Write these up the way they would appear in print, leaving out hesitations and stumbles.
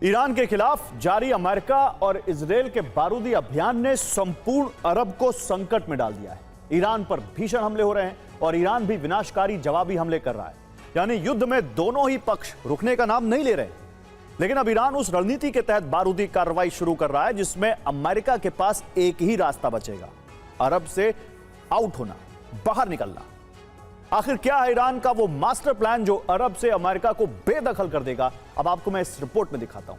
Iran के खिलाफ जारी अमेरिका और इजरायल के बारूदी अभियान ने संपूर्ण अरब को संकट में डाल दिया है। ईरान पर भीषण हमले हो रहे हैं और ईरान भी विनाशकारी जवाबी हमले कर रहा है। यानी युद्ध में दोनों ही पक्ष रुकने का नाम नहीं ले रहे। लेकिन अब ईरान उस रणनीति के तहत बारूदी कार्रवाई शुरू कर रहा है जिसमें अमेरिका के पास एक ही रास्ता बचेगा, अरब से आउट होना, बाहर निकलना। आखिर क्या है ईरान का वो मास्टर प्लान जो अरब से अमेरिका को बेदखल कर देगा? अब आपको मैं इस रिपोर्ट में दिखाता हूं।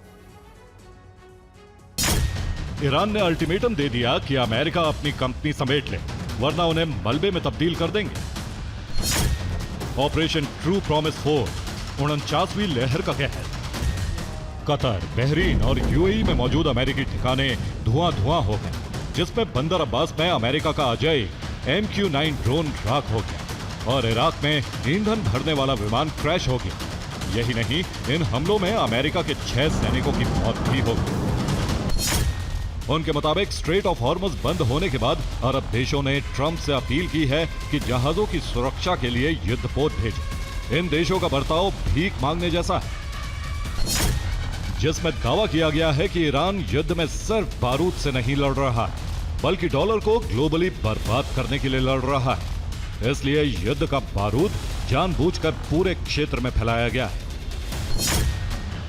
ईरान ने अल्टीमेटम दे दिया कि अमेरिका अपनी कंपनी समेट ले, वरना उन्हें मलबे में तब्दील कर देंगे। ऑपरेशन ट्रू प्रॉमिस 4 49वीं लहर का कहर। कतर, बहरीन और यूएई में मौजूद अमेरिकी ठिकाने धुआं हो गए, जिसमें बंदर अब्बास में अमेरिका का अजय MQ-9 ड्रोन राख हो गया और इराक में ईंधन भरने वाला विमान क्रैश हो गया। यही नहीं, इन हमलों में अमेरिका के 6 सैनिकों की मौत भी हो गई। उनके मुताबिक स्ट्रेट ऑफ हॉर्मुज़ बंद होने के बाद अरब देशों ने ट्रंप से अपील की है कि जहाजों की सुरक्षा के लिए युद्धपोत भेजें। इन देशों का बर्ताव भीख मांगने जैसा है, जिसमें दावा किया गया है कि ईरान युद्ध में सिर्फ बारूद से नहीं लड़ रहा है, बल्कि डॉलर को ग्लोबली बर्बाद करने के लिए लड़ रहा है। इसलिए युद्ध का बारूद जानबूझकर पूरे क्षेत्र में फैलाया गया है।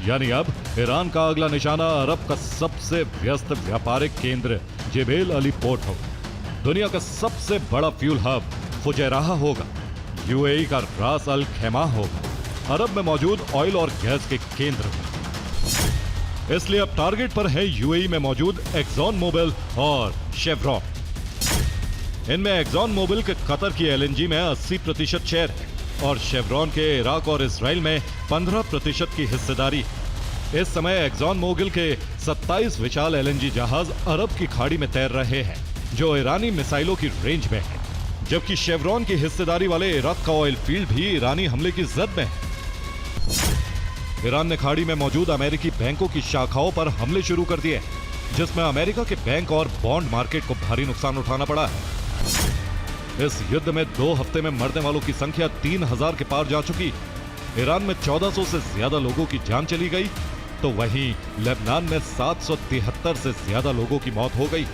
यानी अब ईरान का अगला निशाना अरब का सबसे व्यस्त व्यापारिक केंद्र जेबेल अली पोर्ट होगा। दुनिया का सबसे बड़ा फ्यूल हब फुजैराह होगा। यूएई का रास अल खैमा होगा। अरब में मौजूद ऑयल और गैस के केंद्र। इसलिए अब टारगेट पर है यूएई में मौजूद एक्सॉन मोबिल और शेवरॉन। इनमें एक्सॉन मोबिल के कतर की LNG में 80% शेयर है और शेवरॉन के इराक और इजराइल में 15% की हिस्सेदारी है। इस समय एक्सॉन मोबिल के 27 विशाल LNG जहाज अरब की खाड़ी में तैर रहे हैं, जो ईरानी मिसाइलों की रेंज में है, जबकि शेवरॉन की हिस्सेदारी वाले इराक का ऑयल फील्ड भी ईरानी हमले की जद में है। ईरान ने खाड़ी में मौजूद अमेरिकी बैंकों की शाखाओं पर हमले शुरू कर दिए, जिसमें अमेरिका के बैंक और बॉन्ड मार्केट को भारी नुकसान उठाना पड़ा है। इस युद्ध में 2 हफ्ते में मरने वालों की संख्या 3000 के पार जा चुकी। ईरान में 1400 से ज्यादा लोगों की जान चली गई, तो वहीं लेबनान में 773 से ज्यादा लोगों की मौत हो गई।